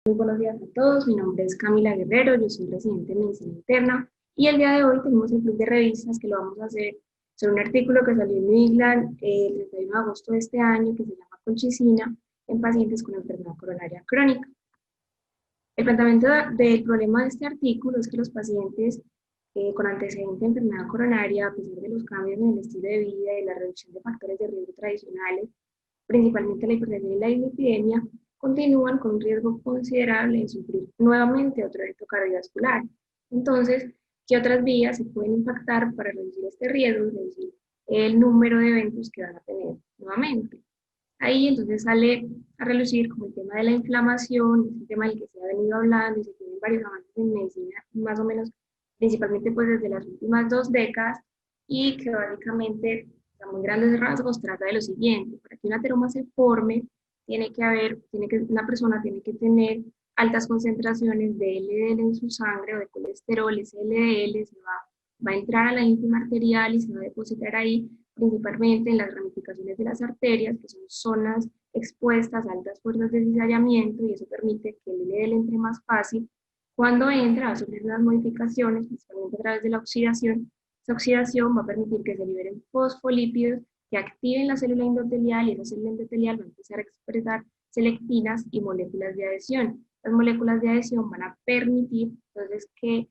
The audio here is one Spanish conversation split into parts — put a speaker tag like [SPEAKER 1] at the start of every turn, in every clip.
[SPEAKER 1] Muy buenos días a todos, mi nombre es Camila Guerrero, yo soy residente en medicina interna y el día de hoy tenemos el club de revistas que lo vamos a hacer sobre un artículo que salió en New England el 31 de agosto de este año que se llama Colchicina en pacientes con enfermedad coronaria crónica. El planteamiento del problema de este artículo es que los pacientes con antecedente de enfermedad coronaria, a pesar de los cambios en el estilo de vida y la reducción de factores de riesgo tradicionales, principalmente la hipertensión y la dislipidemia, continúan con un riesgo considerable de sufrir nuevamente otro evento cardiovascular. Entonces, ¿qué otras vías se pueden impactar para reducir este riesgo y reducir el número de eventos que van a tener nuevamente? Ahí entonces sale a relucir como el tema de la inflamación, es un tema del que se ha venido hablando y se tienen varios avances en medicina, más o menos, principalmente pues desde las últimas 2 décadas, y que básicamente, a muy grandes rasgos, trata de lo siguiente: para que una ateroma se forme, una persona tiene que tener altas concentraciones de LDL en su sangre o de colesterol. Ese LDL va a entrar a la íntima arterial y se va a depositar ahí principalmente en las ramificaciones de las arterias, que son zonas expuestas a altas fuerzas de cizallamiento, y eso permite que el LDL entre más fácil. Cuando entra, va a sufrir unas modificaciones, principalmente a través de la oxidación. Esa oxidación va a permitir que se liberen fosfolípidos que activen la célula endotelial, y esa célula endotelial va a empezar a expresar selectinas y moléculas de adhesión. Las moléculas de adhesión van a permitir entonces que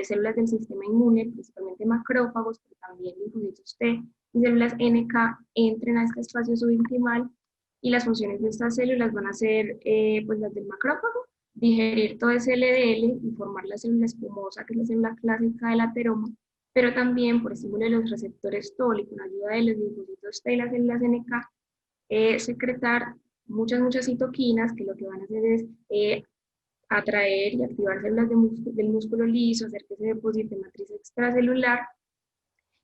[SPEAKER 1] células del sistema inmune, principalmente macrófagos, pero también linfocitos T y células NK, entren a este espacio subintimal, y las funciones de estas células van a ser pues las del macrófago: digerir todo ese LDL y formar la célula espumosa, que es la célula clásica del ateroma, pero también por estímulo de los receptores TOL y con ayuda de los linfocitos T y las células NK, secretar muchas citoquinas, que lo que van a hacer es atraer y activar células del músculo liso, hacer que se deposite matriz extracelular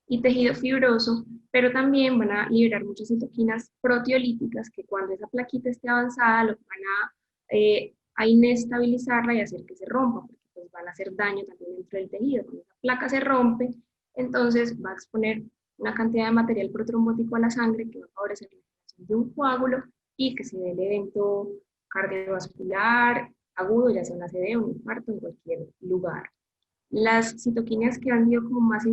[SPEAKER 1] y tejido fibroso, pero también van a liberar muchas citoquinas proteolíticas que, cuando esa plaquita esté avanzada, lo van a inestabilizarla y hacer que se rompa, porque pues van a hacer daño también dentro del tejido. Cuando esa placa se rompe, entonces va a exponer una cantidad de material protrombótico a la sangre que va a favorecer la formación de un coágulo y que se dé el evento cardiovascular agudo, ya sea un ACV o un infarto, en cualquier lugar. Las citoquinas que han sido como más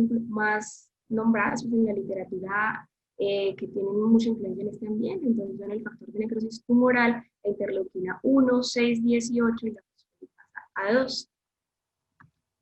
[SPEAKER 1] nombradas pues, en la literatura, que tienen mucha influencia en este ambiente, entonces son el factor de necrosis tumoral, la interleuquina 1, 6, 18 y la fosfolipasa A2.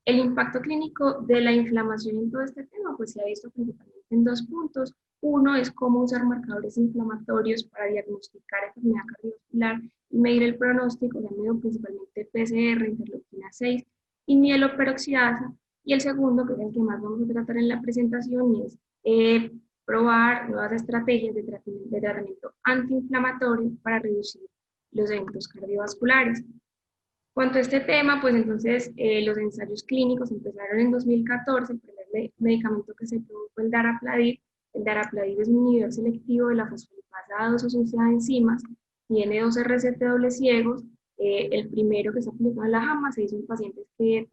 [SPEAKER 1] El impacto clínico de la inflamación en todo este tema pues se ha visto principalmente en 2 puntos. Uno es cómo usar marcadores inflamatorios para diagnosticar enfermedad cardiovascular y medir el pronóstico, llamado principalmente PCR, interleuquina 6 y mieloperoxidasa. Y el segundo, que es el que más vamos a tratar en la presentación, es probar nuevas estrategias de tratamiento antiinflamatorio para reducir los eventos cardiovasculares. Cuanto a este tema, pues entonces los ensayos clínicos empezaron en 2014. El primer medicamento que se probó fue el Darapladib. El Darapladib es un inhibidor selectivo de la fosfolipasa A2 asociada a enzimas, tiene 12 RCT doble ciegos. El primero que se aplicó en la JAMA se hizo en pacientes que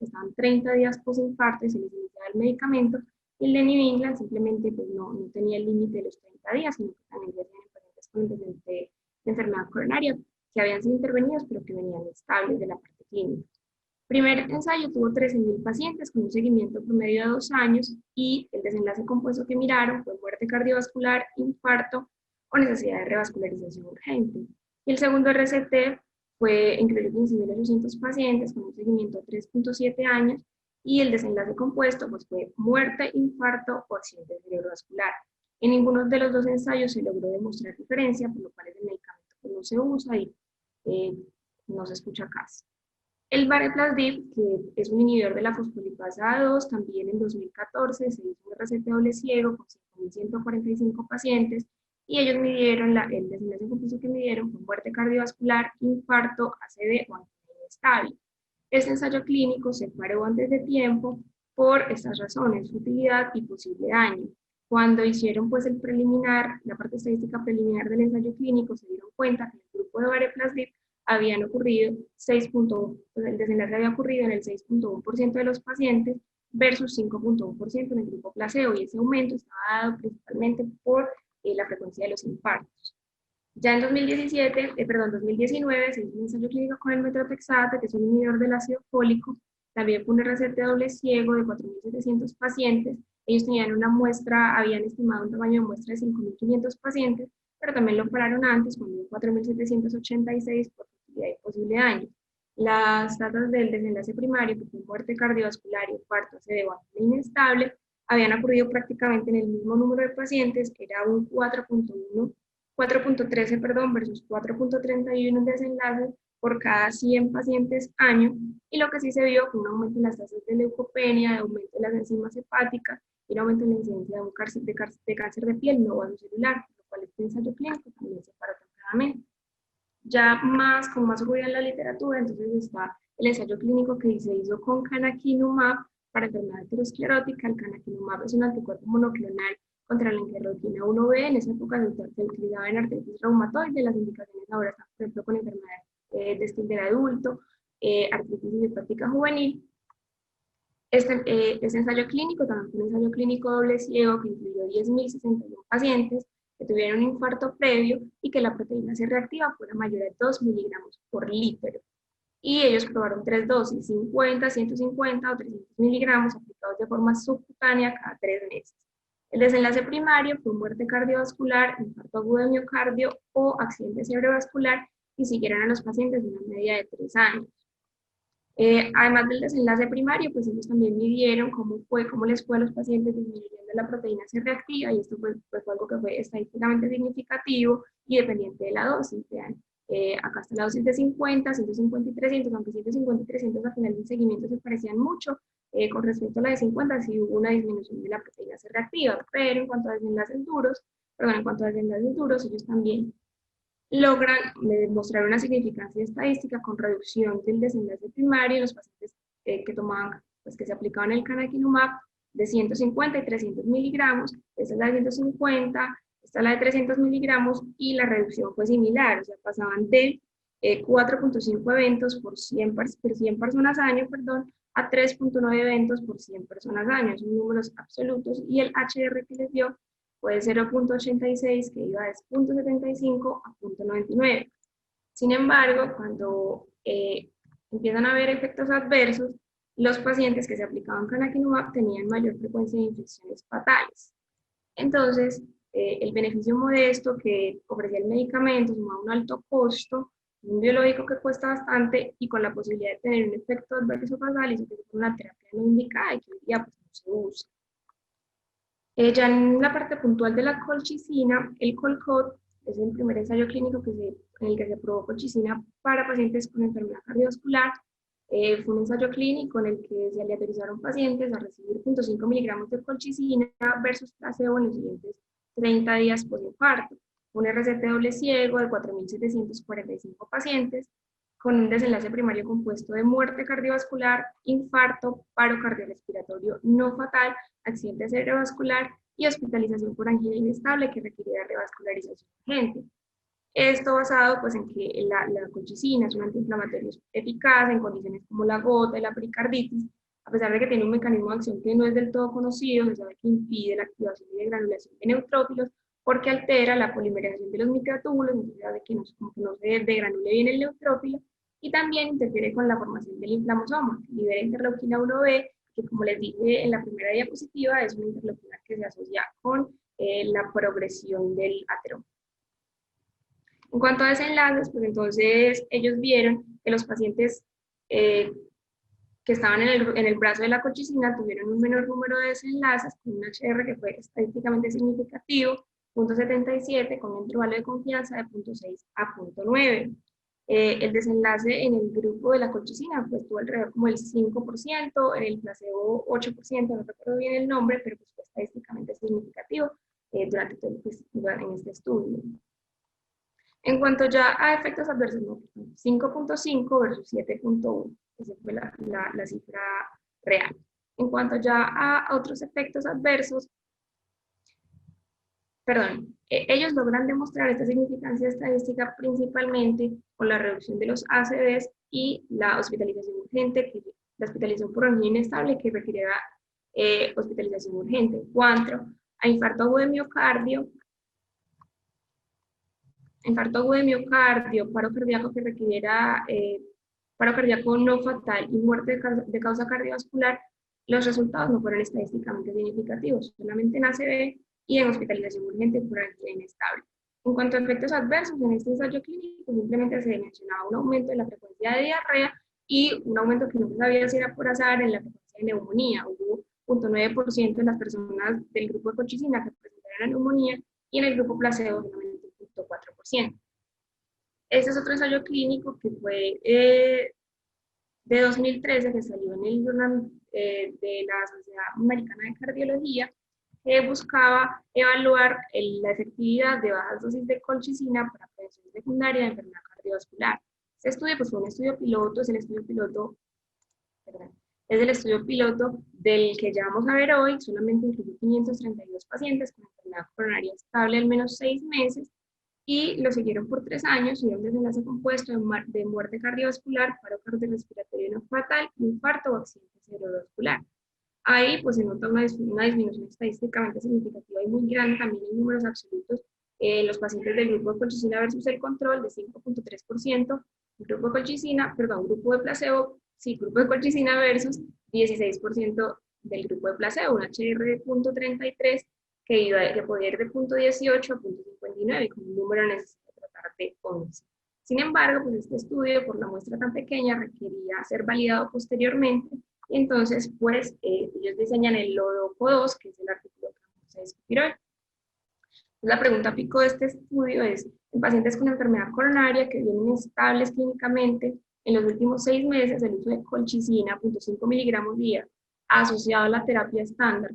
[SPEAKER 1] estaban 30 días posinfarto y se les iniciaba el medicamento, y el de New England simplemente pues, no tenía el límite de los 30 días, sino que también se hacían en pacientes con antecedentes de enfermedad coronaria que habían sido intervenidos pero que venían estables de la parte clínica. El primer ensayo tuvo 13.000 pacientes con un seguimiento promedio de 2 años, y el desenlace compuesto que miraron fue muerte cardiovascular, infarto o necesidad de revascularización urgente. Y el segundo RCT incluyó 15.800 pacientes con un seguimiento de 3.7 años, y el desenlace compuesto pues, fue muerte, infarto o accidente cerebrovascular. En ninguno de los dos ensayos se logró demostrar diferencia, por lo cual el medicamento no se usa y eh, no se escucha casi. El Vareplazdib, que es un inhibidor de la fosfolipasa A2, también en 2014 se hizo un RCT doble ciego con 5.145 pacientes, y ellos midieron, el desenlace compuesto que midieron fue muerte cardiovascular, infarto, ACV o angina inestable. Este ensayo clínico se paró antes de tiempo por estas razones: utilidad y posible daño. Cuando hicieron pues el preliminar, la parte estadística preliminar del ensayo clínico, se dieron cuenta que en el grupo de Vareplazdib habían ocurrido 6.1, pues el desenlace había ocurrido en el 6.1% de los pacientes versus 5.1% en el grupo placebo, y ese aumento estaba dado principalmente por la frecuencia de los infartos. Ya en 2019 se hizo un ensayo clínico con el metotrexato, que es un inhibidor del ácido fólico. También fue un RCT doble ciego de 4.700 pacientes. Ellos tenían una muestra, habían estimado un tamaño de muestra de 5.500 pacientes, pero también lo pararon antes, cuando hubo 4.786 por posibilidad y posible daño. Las tasas del desenlace primario, que fue muerte cardiovascular y infarto cerebral inestable, habían ocurrido prácticamente en el mismo número de pacientes, que era un 4.13, perdón, versus 4.31 desenlaces por cada 100 pacientes año, y lo que sí se vio fue un aumento en las tasas de leucopenia, de aumento de las enzimas hepáticas y un aumento en la incidencia de cáncer de piel no vasocelular, lo cual este ensayo clínico también se paró tempranamente. Ya más, con más seguridad en la literatura, entonces está el ensayo clínico que se hizo con canakinumab para enfermedad aterosclerótica. El canakinumab es un anticuerpo monoclonal contra la interleuquina 1B. En esa época se utilizaba en artritis reumatoide. Las indicaciones ahora están, por ejemplo, con enfermedad de Still adulto, artritis idiopática juvenil. Este ensayo clínico también fue un ensayo clínico doble ciego que incluyó 10.061 pacientes que tuvieron un infarto previo y que la proteína C reactiva fuera mayor a 2 miligramos por litro. Y ellos probaron 3 dosis, 50, 150 o 300 miligramos aplicados de forma subcutánea cada 3 meses. El desenlace primario fue muerte cardiovascular, infarto agudo de miocardio o accidente cerebrovascular y siguieron a los pacientes una media de 3 años. Además del desenlace primario, pues ellos también midieron cómo les fue a los pacientes disminuyendo la proteína C reactiva, y esto fue algo que fue estadísticamente significativo y dependiente de la dosis. Vean, acá está la dosis de 50, 150 y 300, aunque 150 y 300 al final del seguimiento se parecían mucho. Con respecto a la de 50, sí hubo una disminución de la proteína C reactiva, pero en cuanto a desenlaces duros, ellos también logran demostrar una significancia estadística con reducción del desenlace primario en los pacientes que tomaban, pues que se aplicaban el canakinumab de 150 y 300 miligramos. Esta es la de 150, esta es la de 300 miligramos, y la reducción fue similar, o sea, pasaban de 4.5 eventos por 100 personas año, perdón, a 3.9 eventos por 100 personas año. Son números absolutos, y el HR que les dio fue de 0.86, que iba de 0.75 a 0.99. Sin embargo, cuando empiezan a haber efectos adversos, los pacientes que se aplicaban canakinumab tenían mayor frecuencia de infecciones fatales. Entonces, el beneficio modesto que ofrecía el medicamento, sumado a un alto costo, un biológico que cuesta bastante y con la posibilidad de tener un efecto adverso fatal, hizo que fuera una terapia no indicada y que hoy día pues, no se usa. Ya en la parte puntual de la colchicina, el Colcott es el primer ensayo clínico en el que se probó colchicina para pacientes con enfermedad cardiovascular. Fue un ensayo clínico en el que se aleatorizaron pacientes a recibir 0.5 miligramos de colchicina versus placebo en los siguientes 30 días post-infarto. Un RCT doble ciego de 4.745 pacientes con un desenlace primario compuesto de muerte cardiovascular, infarto, paro cardiorrespiratorio no fatal, accidente cerebrovascular y hospitalización por angina inestable que requiere revascularización urgente. Esto basado pues, en que la colchicina es un antiinflamatorio eficaz en condiciones como la gota y la pericarditis, a pesar de que tiene un mecanismo de acción que no es del todo conocido. Se sabe que impide la activación y degranulación de neutrófilos porque altera la polimerización de los microtúbulos, entonces hace que no se degranule bien el neutrófilo, y también interfiere con la formación del inflamosoma, libera interleuquina 1B, que como les dije en la primera diapositiva, es una interleuquina que se asocia con la progresión del ateroma. En cuanto a desenlaces, pues entonces ellos vieron que los pacientes que estaban en el brazo de la colchicina tuvieron un menor número de desenlaces, con un HR que fue estadísticamente significativo, 0.77, con un intervalo de confianza de 0.6 a 0.9. El desenlace en el grupo de la colchicina pues tuvo alrededor como el 5%, en el placebo 8%, no recuerdo bien el nombre, pero pues fue estadísticamente significativo durante todo en este estudio. En cuanto ya a efectos adversos, 5.5 versus 7.1, esa fue la cifra real. En cuanto ya a otros efectos adversos, ellos logran demostrar esta significancia estadística principalmente con la reducción de los ACVs y la hospitalización urgente, la hospitalización por angina inestable que requerirá hospitalización urgente. En cuanto a infarto agudo de miocardio, infarto agudo de miocardio, paro cardíaco que requiriera paro cardíaco no fatal y muerte de causa cardiovascular, los resultados no fueron estadísticamente significativos, solamente en ACV y en hospitalización urgente por angina inestable. En cuanto a efectos adversos, en este ensayo clínico simplemente se mencionaba un aumento en la frecuencia de diarrea y un aumento que no se sabía si era por azar en la frecuencia de neumonía. Hubo 0.9% de las personas del grupo de colchicina que presentaron la neumonía y en el grupo placebo solamente 0.4%. Este es otro ensayo clínico que fue de 2013, que salió en el journal de la Sociedad Americana de Cardiología, que buscaba evaluar la efectividad de bajas dosis de colchicina para prevención secundaria de enfermedad cardiovascular. Este estudio pues, fue un estudio piloto, es el estudio piloto del que ya vamos a ver hoy, solamente incluyó 532 pacientes con enfermedad coronaria estable al menos 6 meses, y lo siguieron por 3 años y un desenlace compuesto de muerte cardiovascular, paro cardiorrespiratorio no fatal, infarto o accidente cerebrovascular. Ahí pues se nota una disminución estadísticamente significativa y muy grande también en números absolutos los pacientes del grupo de colchicina versus el control de 5.3%, grupo de colchicina, perdón, grupo de placebo, sí, grupo de colchicina versus 16% del grupo de placebo, un HR de 0.33 que podía ir de 0.18 a 0.59 con un número necesita tratar de 11. Sin embargo, pues este estudio, por la muestra tan pequeña, requería ser validado posteriormente y entonces, pues, ellos diseñan el LODOCO2, que es el artículo que vamos a discutir hoy. La pregunta pico de este estudio es, en pacientes con enfermedad coronaria que vienen estables clínicamente, en los últimos 6 meses el uso de colchicina, 0.5 miligramos día, asociado a la terapia estándar,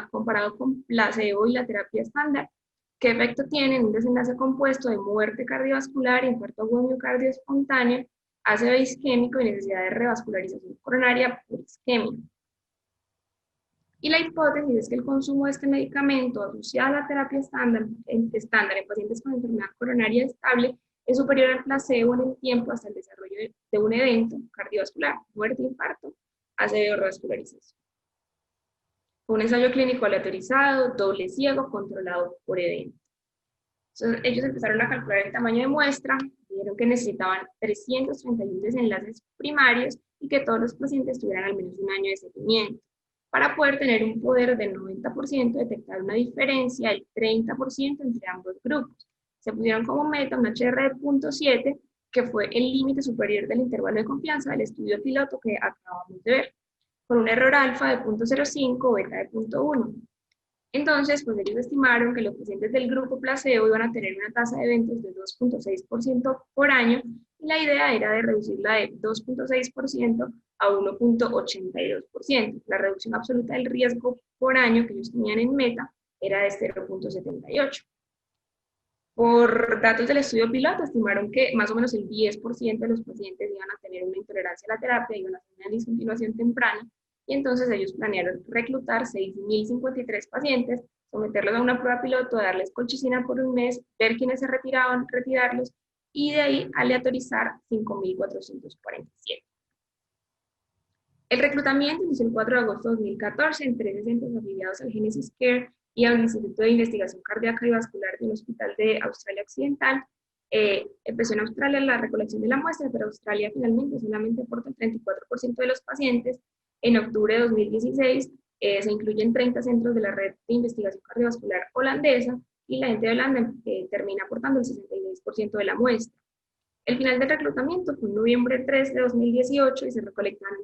[SPEAKER 1] comparado con placebo y la terapia estándar, ¿qué efecto tiene en un desenlace compuesto de muerte cardiovascular, infarto agudo miocardio espontáneo, ACV isquémico y necesidad de revascularización coronaria por isquemia? Y la hipótesis es que el consumo de este medicamento asociado a la terapia estándar en pacientes con enfermedad coronaria estable es superior al placebo en el tiempo hasta el desarrollo de un evento cardiovascular, muerte, infarto, ACV o revascularización. Un ensayo clínico aleatorizado, doble ciego, controlado por evento. Entonces, ellos empezaron a calcular el tamaño de muestra, vieron que necesitaban 331 desenlaces primarios y que todos los pacientes tuvieran al menos un año de seguimiento para poder tener un poder del 90%, detectar una diferencia del 30% entre ambos grupos. Se pusieron como meta un HR de 0.7, que fue el límite superior del intervalo de confianza del estudio piloto que acabamos de ver, con un error alfa de 0.05 o beta de 0.1. Entonces, pues ellos estimaron que los pacientes del grupo placebo iban a tener una tasa de eventos de 2.6% por año y la idea era de reducirla de 2.6% a 1.82%. La reducción absoluta del riesgo por año que ellos tenían en meta era de 0.78. Por datos del estudio piloto, estimaron que más o menos el 10% de los pacientes iban a tener una intolerancia a la terapia, iban a tener una discontinuación temprana, y entonces ellos planearon reclutar 6.053 pacientes, someterlos a una prueba piloto, darles colchicina por un mes, ver quiénes se retiraban, retirarlos, y de ahí aleatorizar 5.447. El reclutamiento inició el 4 de agosto de 2014 en 13 centros afiliados al Genesis Care y al Instituto de Investigación Cardíaca y Vascular de un hospital de Australia Occidental. Empezó en Australia la recolección de la muestra, pero Australia finalmente solamente aporta el 34% de los pacientes. En octubre de 2016 se incluyen 30 centros de la red de investigación cardiovascular holandesa y la gente de Holanda termina aportando el 66% de la muestra. El final del reclutamiento fue en noviembre 3 de 2018 y se recolectaron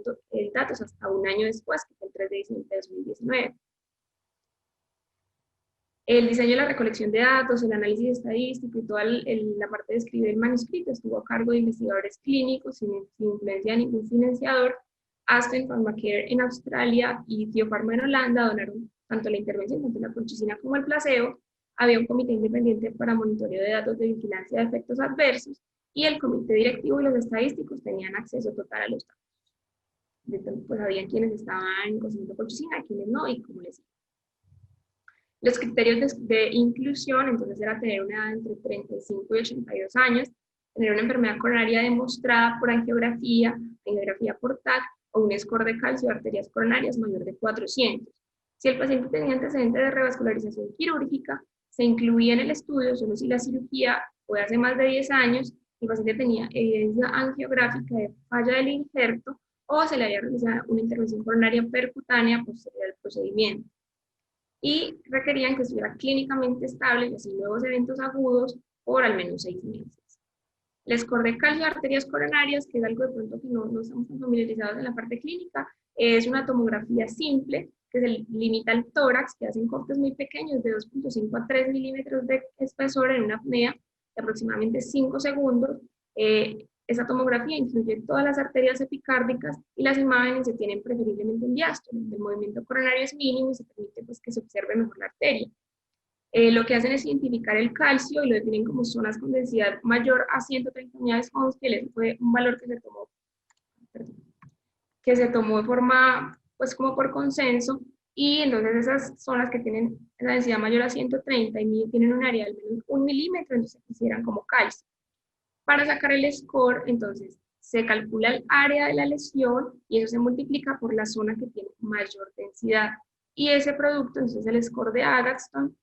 [SPEAKER 1] datos hasta un año después, que fue el 3 de diciembre de 2019. El diseño de la recolección de datos, el análisis estadístico y toda la parte de escribir el manuscrito estuvo a cargo de investigadores clínicos sin influencia de ningún financiador. Aspen Pharmacare en Australia y Biopharma en Holanda donaron tanto la intervención, tanto la colchicina como el placebo. Había un comité independiente para monitoreo de datos de vigilancia de efectos adversos y el comité directivo y los estadísticos tenían acceso total a los datos. Pues había quienes estaban consumiendo colchicina, quienes no, y como les digo. Los criterios de inclusión, entonces, era tener una edad entre 35 y 82 años, tener una enfermedad coronaria demostrada por angiografía por TAC, o un score de calcio de arterias coronarias mayor de 400. Si el paciente tenía antecedentes de revascularización quirúrgica, Se incluía en el estudio solo si la cirugía fue hace más de 10 años, el paciente tenía evidencia angiográfica de falla del injerto o se le había realizado una intervención coronaria percutánea posterior al procedimiento. Y requerían que estuviera clínicamente estable y sin nuevos eventos agudos por al menos 6 meses. El score de calcio de arterias coronarias, que es algo de pronto que no estamos tan familiarizados en la parte clínica, es una tomografía simple que se limita al tórax, que hacen cortes muy pequeños de 2.5 a 3 milímetros de espesor en una apnea de aproximadamente 5 segundos. Esa tomografía incluye todas las arterias epicárdicas y las imágenes se tienen preferiblemente en diástole. El movimiento coronario es mínimo y se permite pues, que se observe mejor la arteria. Lo que hacen es identificar el calcio y lo definen como zonas con densidad mayor a 130 unidades Hounsfield. Ese fue un valor que se tomó de forma, pues como por consenso, y entonces esas zonas que tienen la densidad mayor a 130 y tienen un área de al menos 1 milímetro, entonces se consideran como calcio. Para sacar el score, entonces, se calcula el área de la lesión y eso se multiplica por la zona que tiene mayor densidad. Y ese producto, entonces, el score de Agatston,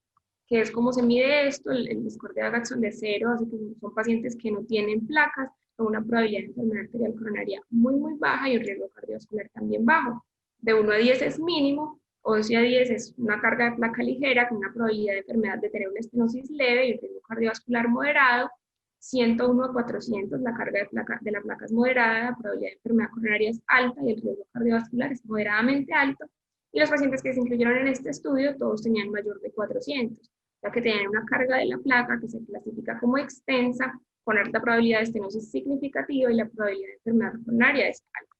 [SPEAKER 1] que es como se mide esto, el score de Agatston de 0, así que son pacientes que no tienen placas, con una probabilidad de enfermedad arterial coronaria muy baja y un riesgo cardiovascular también bajo. De 1 a 10 es mínimo, 11 a 10 es una carga de placa ligera con una probabilidad de enfermedad de tener una estenosis leve y un riesgo cardiovascular moderado. 101 a 400, la carga de la placa es moderada, la probabilidad de enfermedad coronaria es alta y el riesgo cardiovascular es moderadamente alto. Y los pacientes que se incluyeron en este estudio, todos tenían mayor de 400, ya que tenían una carga de la placa que se clasifica como extensa, con alta probabilidad de estenosis significativa y la probabilidad de enfermedad coronaria es alta.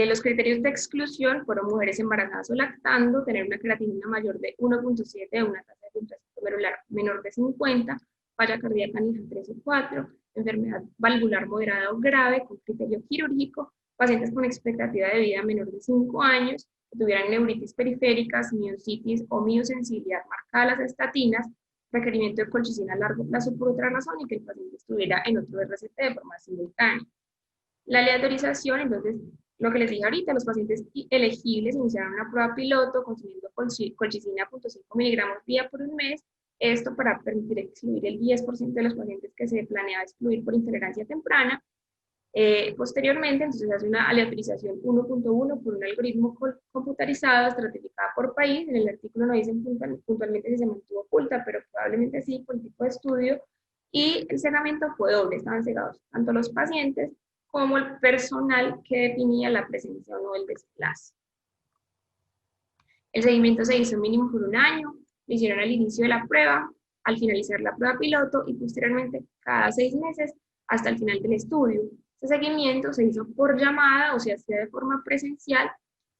[SPEAKER 1] Los criterios de exclusión fueron mujeres embarazadas o lactando, tener una creatinina mayor de 1.7, una tasa de filtración glomerular menor de 50, falla cardíaca NIHA 3 o 4, enfermedad valvular moderada o grave con criterio quirúrgico, pacientes con expectativa de vida menor de 5 años, que tuvieran neuritis periféricas, miocitis o miosensibilidad marcada a las estatinas, requerimiento de colchicina a largo plazo por otra razón y que el paciente estuviera en otro RCT de forma simultánea. La aleatorización, entonces, lo que les dije ahorita, los pacientes elegibles iniciaron una prueba piloto consumiendo colchicina 0.5 miligramos día por un mes, esto para permitir excluir el 10% de los pacientes que se planeaba excluir por intolerancia temprana. Posteriormente, entonces, se hace una aleatorización 1.1 por un algoritmo computarizado, estratificada por país. En el artículo no dicen puntualmente si se mantuvo oculta, pero probablemente sí, por el tipo de estudio. Y el cegamiento fue doble, estaban cegados tanto los pacientes como el personal que definía la presencia o no del desenlace. El seguimiento se hizo mínimo por un año, lo hicieron al inicio de la prueba, al finalizar la prueba piloto y posteriormente cada 6 meses hasta el final del estudio. Este seguimiento se hizo por llamada o se hacía de forma presencial,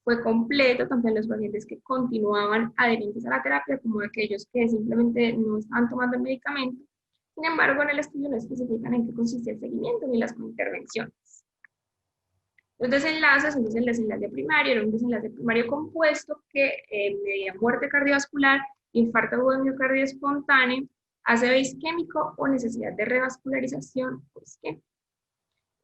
[SPEAKER 1] fue completo tanto en los pacientes que continuaban adherentes a la terapia como aquellos que simplemente no estaban tomando el medicamento. Sin embargo, en el estudio no especifican en qué consistía el seguimiento ni las intervenciones. Los desenlaces, entonces el desenlace primario era un desenlace primario compuesto que medía muerte cardiovascular, infarto agudo de miocardio espontáneo, ACV isquémico o necesidad de revascularización o isquemia.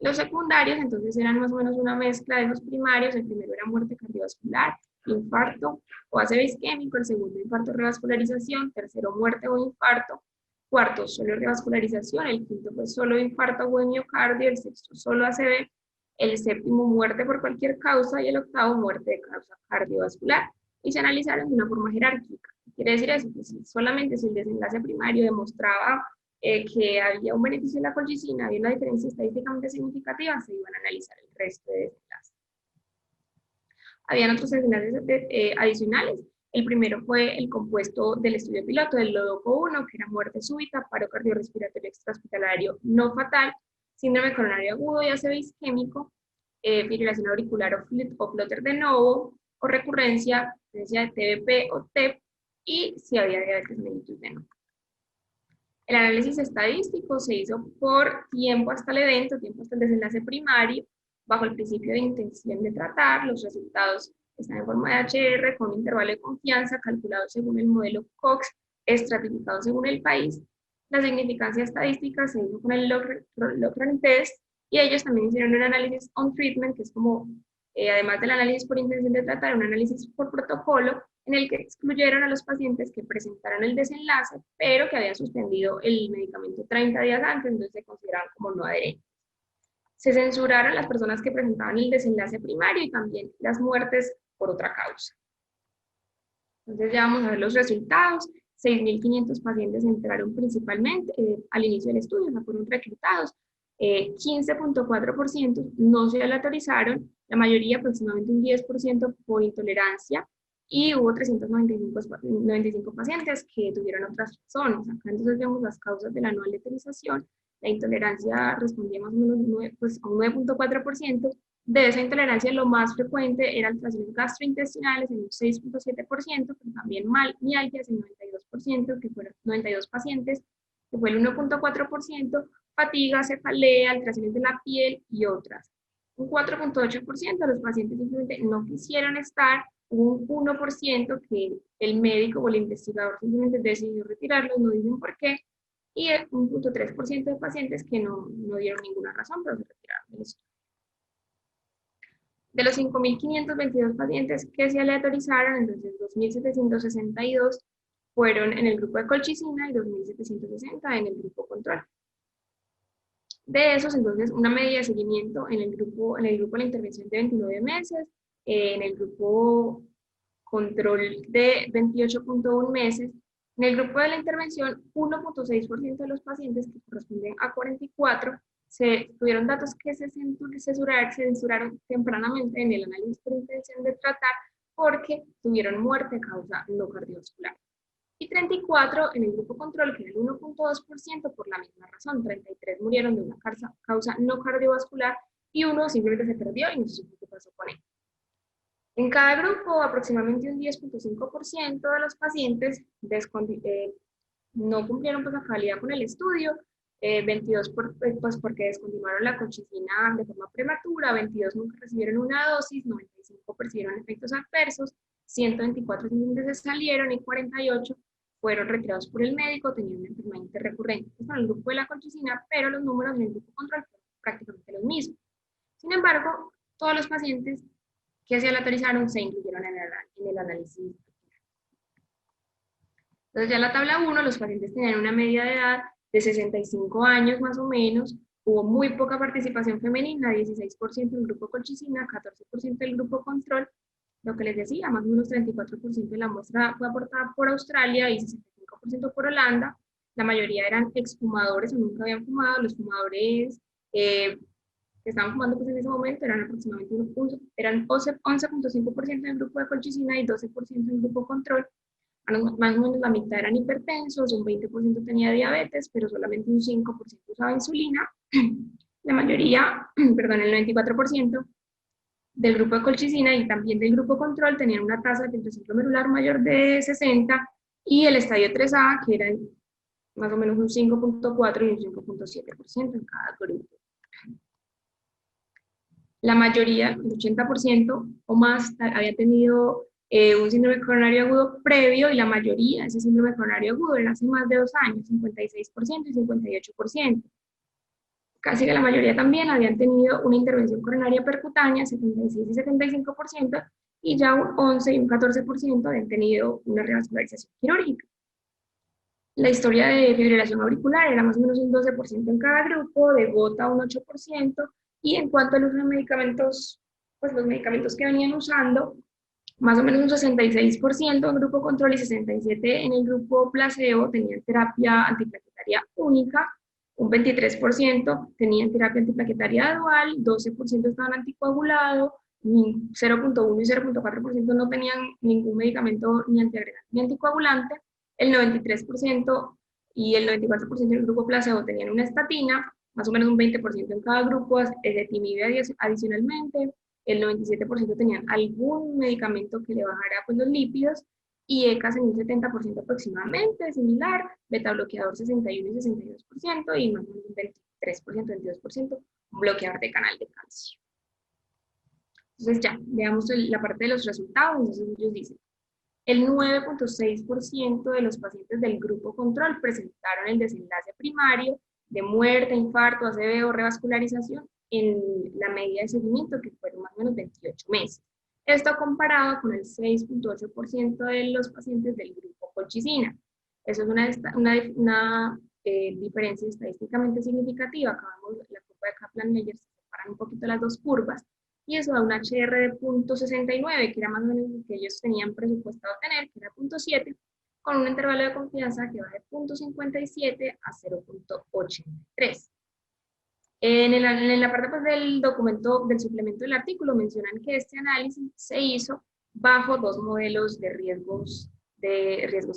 [SPEAKER 1] Los secundarios, entonces, eran más o menos una mezcla de los primarios. El primero era muerte cardiovascular, infarto o ACV isquémico, el segundo infarto revascularización, tercero muerte o infarto, cuarto solo revascularización, el quinto pues solo infarto agudo de miocardio, el sexto solo ACV, el séptimo muerte por cualquier causa y el octavo muerte de causa cardiovascular. Y se analizaron de una forma jerárquica. ¿Qué quiere decir eso? Pues solamente si el desenlace primario demostraba que había un beneficio en la colchicina, había una diferencia estadísticamente significativa, se iban a analizar el resto de desenlaces. Habían otros desenlaces adicionales. El primero fue el compuesto del estudio piloto del LODOCO 1, que era muerte súbita, paro cardiorrespiratorio extrahospitalario no fatal, síndrome coronario agudo y ACV isquémico, fibrilación auricular o flutter de novo, o recurrencia, presencia de TBP o TEP, y si había diabetes mellitus de novo. El análisis estadístico se hizo por tiempo hasta el evento, tiempo hasta el desenlace primario, bajo el principio de intención de tratar. Los resultados están en forma de HR con un intervalo de confianza calculado según el modelo Cox, estratificado según el país. La significancia estadística se hizo con el Locran test y ellos también hicieron un análisis on treatment, que es como, además del análisis por intención de tratar, un análisis por protocolo, en el que excluyeron a los pacientes que presentaron el desenlace, pero que habían suspendido el medicamento 30 días antes, entonces se consideraban como no adherentes. Se censuraron las personas que presentaban el desenlace primario y también las muertes por otra causa. Entonces ya vamos a ver los resultados. 6.500 pacientes entraron principalmente al inicio del estudio, no fueron reclutados. 15.4% no se aleatorizaron, la mayoría, aproximadamente un 10% por intolerancia, y hubo 395 pacientes que tuvieron otras razones. Acá entonces vemos las causas de la no aleatorización. La intolerancia respondía más o menos a un 9.4%. De esa intolerancia, lo más frecuente eran alteraciones gastrointestinales en un 6.7%, pero también mialgias en 92%, que fueron 92 pacientes, que fue el 1.4%, fatiga, cefalea, alteraciones de la piel y otras. Un 4.8% de los pacientes simplemente no quisieron estar, un 1% que el médico o el investigador simplemente decidió retirarlos, no dicen por qué, y un 1.3% de pacientes que no dieron ninguna razón, pero se retiraron del estudio. De los 5.522 pacientes que se aleatorizaron, entonces 2.762 fueron en el grupo de colchicina y 2.760 en el grupo control. De esos, entonces, una media de seguimiento en el grupo de la intervención de 29 meses, en el grupo control de 28.1 meses, en el grupo de la intervención, 1.6% de los pacientes, que corresponden a 44, tuvieron datos que se censuraron tempranamente en el análisis por intención de tratar porque tuvieron muerte a causa no cardiovascular. Y 34 en el grupo control, que era el 1.2% por la misma razón. 33 murieron de una causa no cardiovascular y uno simplemente se perdió y no se supo qué pasó con él. En cada grupo, aproximadamente un 10.5% de los pacientes no cumplieron pues, la cabalidad con el estudio, 22 pues, porque descontinuaron la colchicina de forma prematura, 22 nunca recibieron una dosis, 95 percibieron efectos adversos, 124 simplemente se salieron y 48 fueron retirados por el médico, tenían una enfermedad interrecurrente. Esto en el grupo de la colchicina, pero los números en el grupo control fueron prácticamente los mismos. Sin embargo, todos los pacientes que se aleatorizaron se incluyeron en el análisis. Entonces ya en la tabla 1, los pacientes tenían una media de edad de 65 años más o menos, hubo muy poca participación femenina, 16% del grupo colchicina, 14% del grupo control, lo que les decía, más o menos 34% de la muestra fue aportada por Australia y 65% por Holanda. La mayoría eran exfumadores o nunca habían fumado. Los fumadores que estaban fumando pues, en ese momento eran aproximadamente 11.5% del grupo de colchicina y 12% del grupo control. Más o menos la mitad eran hipertensos, un 20% tenía diabetes, pero solamente un 5% usaba insulina. La mayoría, perdón, el 94% del grupo de colchicina y también del grupo control tenían una tasa de filtración glomerular mayor de 60 y el estadio 3A, que era más o menos un 5.4 y un 5.7% en cada grupo. La mayoría, el 80% o más, había tenido un síndrome coronario agudo previo y la mayoría de ese síndrome coronario agudo era hace más de 2 años, 56% y 58%. Casi que la mayoría también habían tenido una intervención coronaria percutánea, 76 y 75%, y ya un 11 y un 14% habían tenido una revascularización quirúrgica. La historia de fibrilación auricular era más o menos un 12% en cada grupo, de gota un 8%, y en cuanto al uso de medicamentos, pues los medicamentos que venían usando, más o menos un 66% en grupo control y 67% en el grupo placebo tenían terapia antiplaquetaria única, un 23% tenían terapia antiplaquetaria dual, 12% estaban anticoagulados, 0.1 y 0.4% no tenían ningún medicamento ni antiagregante ni anticoagulante, el 93% y el 94% del grupo placebo tenían una estatina, más o menos un 20% en cada grupo, ezetimibe adicionalmente, el 97% tenían algún medicamento que le bajara pues, los lípidos, y ECAS en un 70% aproximadamente, similar, betabloqueador 61 y 62%, y más o menos un 23%, 22%, un bloqueador de canal de calcio. Entonces ya, veamos la parte de los resultados. Entonces ellos dicen, el 9.6% de los pacientes del grupo control presentaron el desenlace primario de muerte, infarto, ACV o revascularización en la medida de seguimiento, que fueron más o menos 28 meses. Esto comparado con el 6,8% de los pacientes del grupo colchicina. Eso es una diferencia estadísticamente significativa. Acá vemos la curva de Kaplan-Meier, se separan un poquito las dos curvas, y eso da un HR de 0,69, que era más o menos lo que ellos tenían presupuestado tener, que era 0,7, con un intervalo de confianza que va de 0,57 a 0,83. En la parte pues, del documento, del suplemento del artículo, mencionan que este análisis se hizo bajo dos modelos de riesgos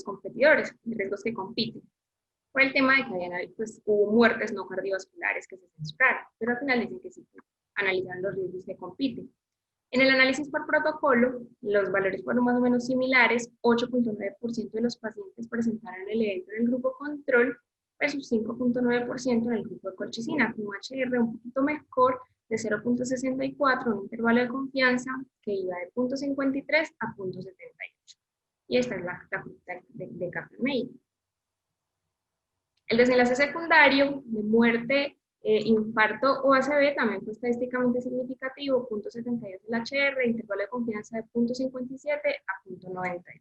[SPEAKER 1] competidores, de riesgos que compiten. Por el tema de que pues, hubo muertes no cardiovasculares que se censuraron, pero al final dicen que sí analizan los riesgos que compiten. En el análisis por protocolo, los valores fueron más o menos similares. 8,9% de los pacientes presentaron el evento en el grupo control versus 5,9% en el grupo de colchicina, con un HR un poquito mejor de 0,64, un intervalo de confianza que iba de 0,53 a 0,78. Y esta es la curva de Kaplan-Meier. El desenlace secundario de muerte, infarto o ACV también fue estadísticamente significativo, 0,72 el HR, intervalo de confianza de 0,57 a 0,92.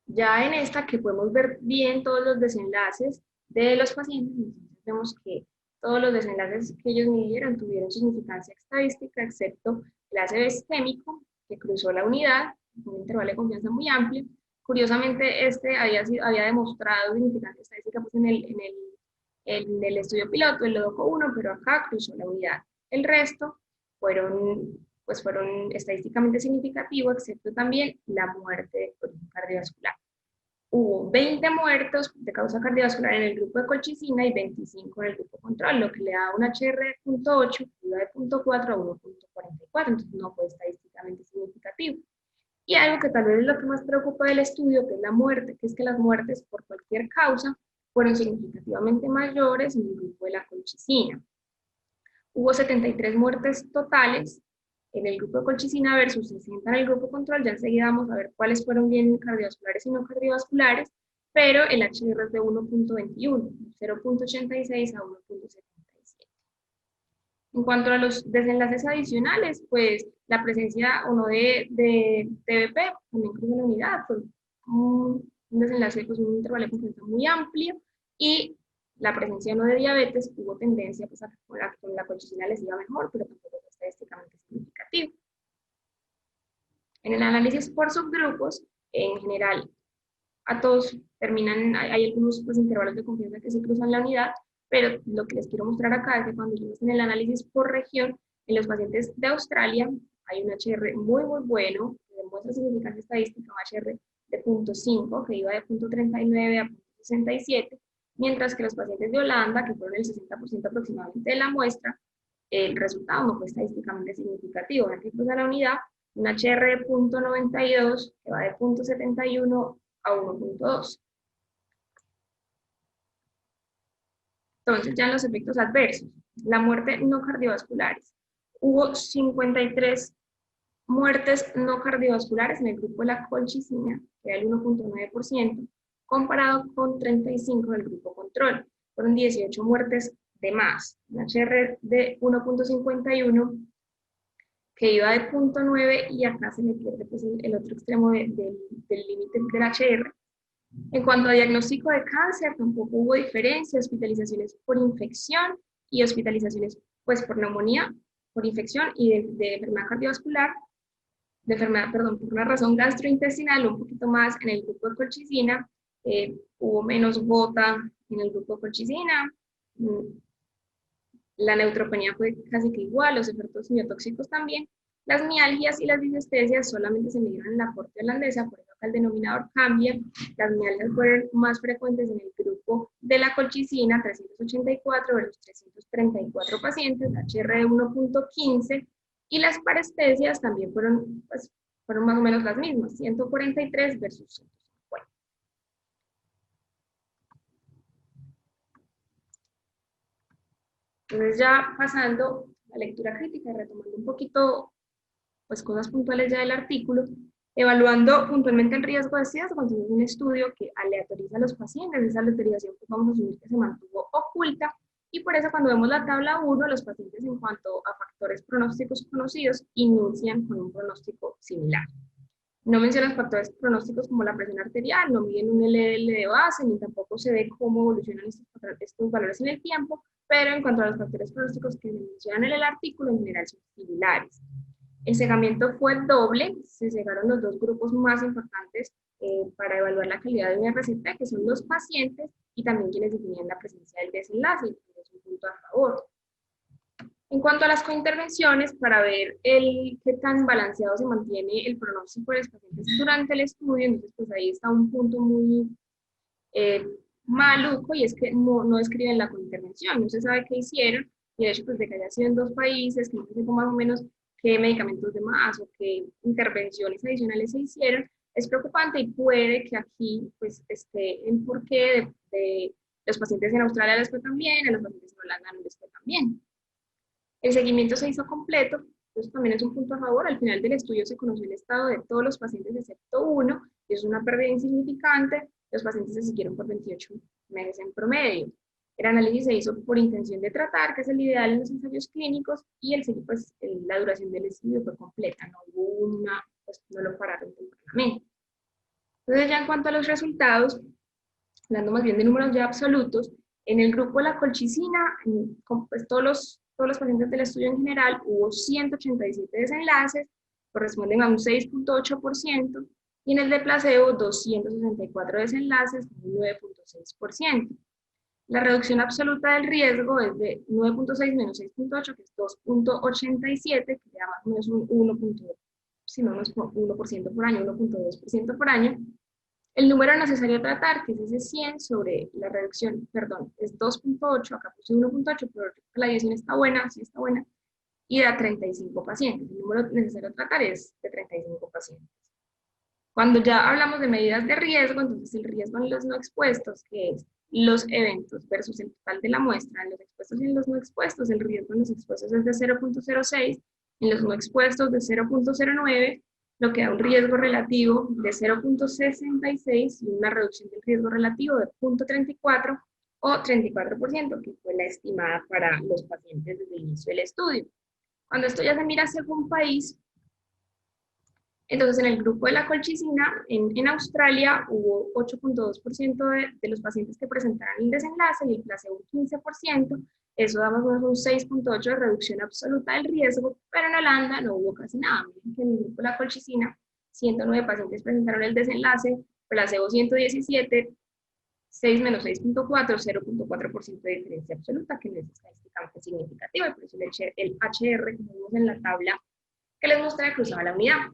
[SPEAKER 1] Ya en esta que podemos ver bien todos los desenlaces de los pacientes, entonces vemos que todos los desenlaces que ellos midieron tuvieron significancia estadística, excepto el ACV isquémico, que cruzó la unidad, con un intervalo de confianza muy amplio. Curiosamente, este había demostrado significancia estadística pues, en el estudio piloto, el LODOCO 1, pero acá cruzó la unidad. El resto fueron estadísticamente significativos, excepto también la muerte de origen cardiovascular. Hubo 20 muertos de causa cardiovascular en el grupo de colchicina y 25 en el grupo control, lo que le da un HR de 0,8, iba de 0,4 a 1,44, entonces no fue estadísticamente significativo. Y algo que tal vez es lo que más preocupa del estudio, que es la muerte, que es que las muertes por cualquier causa fueron significativamente mayores en el grupo de la colchicina. Hubo 73 muertes totales en el grupo de colchicina versus 60 en el grupo control. Ya enseguida vamos a ver cuáles fueron bien cardiovasculares y no cardiovasculares, pero el HR es de 1,21, 0,86 a 1,77. En cuanto a los desenlaces adicionales, pues la presencia o no de TBP también cruzó la unidad, fue un desenlace, pues un intervalo de confianza muy amplio, y la presencia o no de diabetes hubo tendencia pues, a que con la colchicina les iba mejor, pero tampoco fue estadísticamente significativo. En el análisis por subgrupos, en general, a todos terminan, hay algunos pues, intervalos de confianza que sí cruzan la unidad, pero lo que les quiero mostrar acá es que cuando hicimos en el análisis por región, en los pacientes de Australia hay un HR muy bueno, que demuestra significancia estadística, un HR de 0,5, que iba de 0,39 a 0,67, mientras que los pacientes de Holanda, que fueron el 60% aproximadamente de la muestra, el resultado no fue estadísticamente significativo, ya que cruza la unidad, un HR de 0,92, que va de 0,71 a 1,2. Entonces, ya en los efectos adversos, la muerte no cardiovasculares. Hubo 53 muertes no cardiovasculares en el grupo de la colchicina, que era el 1,9%, comparado con 35 del grupo control. Fueron 18 muertes de más. Un HR de 1,51, que iba de 0,9, y acá se me pierde pues, el otro extremo del límite del HR. En cuanto a diagnóstico de cáncer, tampoco hubo diferencia, hospitalizaciones por infección y hospitalizaciones pues, por neumonía, por infección y de enfermedad cardiovascular, por una razón gastrointestinal, un poquito más en el grupo de colchicina, hubo menos gota en el grupo de colchicina, la neutropenia fue casi que igual, los efectos miotóxicos también. Las mialgias y las disestesias solamente se midieron en la corte holandesa, por eso acá el denominador cambia. Las mialgias fueron más frecuentes en el grupo de la colchicina, 384 versus 334 pacientes, HR de 1,15, y las parestesias también fueron más o menos las mismas, 143 versus 150. Entonces ya pasando a la lectura crítica, retomando un poquito pues cosas puntuales ya del artículo, evaluando puntualmente el riesgo de SIDA, cuando es un estudio que aleatoriza a los pacientes. Esa aleatorización pues vamos a asumir que se mantuvo oculta, Y por eso cuando vemos la tabla 1, los pacientes en cuanto a factores pronósticos conocidos inician con un pronóstico similar. No mencionan factores pronósticos como la presión arterial, no miden un LDL de base, ni tampoco se ve cómo evolucionan estos valores en el tiempo, pero en cuanto a los factores pronósticos que se mencionan en el artículo, en general son similares. El cegamiento fue doble, se cegaron los dos grupos más importantes para evaluar la calidad de una RCP, que son los pacientes y también quienes definían la presencia del desenlace, y es un punto a favor. En cuanto a las cointervenciones, para ver qué tan balanceado se mantiene el pronóstico de los pacientes durante el estudio, entonces pues ahí está un punto muy maluco, y es que no escriben la cointervención, no se sabe qué hicieron, y de hecho pues de que haya sido en 2 países, que no se sepa más o menos qué medicamentos de más o qué intervenciones adicionales se hicieron, es preocupante, y puede que aquí pues esté el porqué de los pacientes en Australia les fue tan bien, a los pacientes en Holanda no les fue tan bien. El seguimiento se hizo completo, entonces también es un punto a favor. Al final del estudio se conoció el estado de todos los pacientes excepto uno, y es una pérdida insignificante. Los pacientes se siguieron por 28 meses en promedio. El análisis se hizo por intención de tratar, que es el ideal en los ensayos clínicos, y la duración del estudio fue completa, no hubo no lo pararon tempranamente. Entonces ya en cuanto a los resultados, hablando más bien de números ya absolutos, en el grupo de la colchicina, pues todos los pacientes del estudio en general, hubo 187 desenlaces, corresponden a un 6.8%, y en el de placebo 264 desenlaces, un 9.6%. La reducción absoluta del riesgo es de 9.6 menos 6.8, que es 2.87, que ya más o menos un 1% por año, 1.2% por año. El número necesario a tratar, que es ese 100 sobre la reducción, perdón, es 2.8, acá puse 1.8, pero la adición está buena, sí está buena, y da 35 pacientes. El número necesario a tratar es de 35 pacientes. Cuando ya hablamos de medidas de riesgo, entonces el riesgo en los no expuestos, que es los eventos versus el total de la muestra, en los expuestos y en los no expuestos, el riesgo en los expuestos es de 0.06, en los no expuestos de 0.09, lo que da un riesgo relativo de 0.66 y una reducción del riesgo relativo de 0.34 o 34%, que fue la estimada para los pacientes desde el inicio del estudio. Cuando esto ya se mira según país, entonces en el grupo de la colchicina, en Australia, hubo 8.2% de los pacientes que presentaron el desenlace y el placebo un 15%, eso da más o menos un 6.8 de reducción absoluta del riesgo, pero en Holanda no hubo casi nada. Miren que en el grupo de la colchicina, 109 pacientes presentaron el desenlace, placebo 117, 6 menos 6.4, 0.4% de diferencia absoluta, que no es estadísticamente significativa, y por eso el HR, como vimos en la tabla que les mostré, cruzaba la unidad.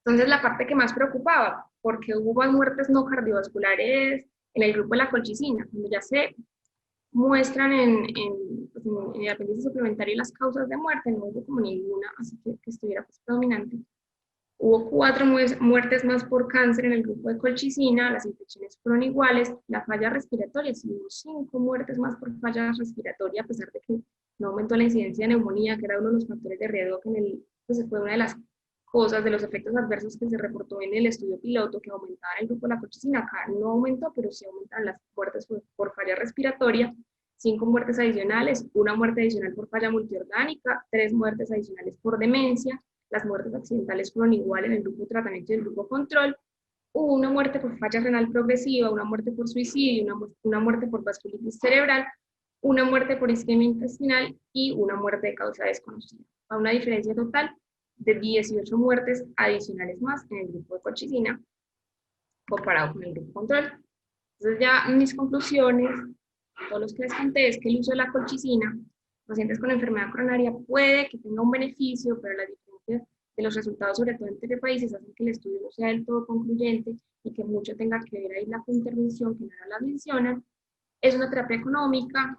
[SPEAKER 1] Entonces, la parte que más preocupaba, porque hubo más muertes no cardiovasculares en el grupo de la colchicina, cuando ya se muestran en el apéndice suplementario las causas de muerte, no hubo como ninguna, así que estuviera pues predominante. Hubo 4 muertes más por cáncer en el grupo de colchicina, las infecciones fueron iguales, la falla respiratoria, sí hubo 5 muertes más por falla respiratoria, a pesar de que no aumentó la incidencia de neumonía, que era uno de los factores de riesgo, pues fue una de las cosas, de los efectos adversos que se reportó en el estudio piloto, que aumentaba en el grupo de la colchicina. Acá no aumentó, pero sí aumentaron las muertes por falla respiratoria, 5 muertes adicionales, 1 muerte adicional por falla multiorgánica, 3 muertes adicionales por demencia. Las muertes accidentales fueron igual en el grupo de tratamiento y el grupo control. Hubo 1 muerte por falla renal progresiva, 1 muerte por suicidio, una muerte por vasculitis cerebral, 1 muerte por isquemia intestinal y 1 muerte de causa desconocida. A una diferencia total de 18 muertes adicionales más en el grupo de colchicina comparado con el grupo control. Entonces ya mis conclusiones, todos los que les conté, es que el uso de la colchicina, pacientes con enfermedad coronaria, puede que tenga un beneficio, pero las diferencias de los resultados, sobre todo entre países, hacen que el estudio no sea del todo concluyente y que mucho tenga que ver ahí la cointervención, que no las mencionan. Es una terapia económica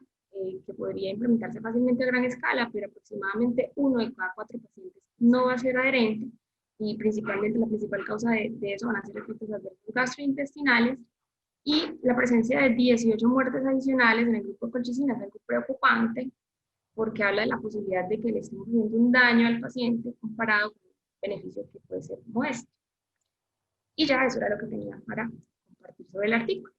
[SPEAKER 1] que podría implementarse fácilmente a gran escala, pero aproximadamente 1 de cada 4 pacientes no va a ser adherente, y principalmente la principal causa de eso van a ser efectos adversos gastrointestinales, y la presencia de 18 muertes adicionales en el grupo de colchicina es algo preocupante, porque habla de la posibilidad de que le estemos haciendo un daño al paciente comparado con el beneficio que puede ser como este. Y ya eso era lo que tenía para compartir sobre el artículo.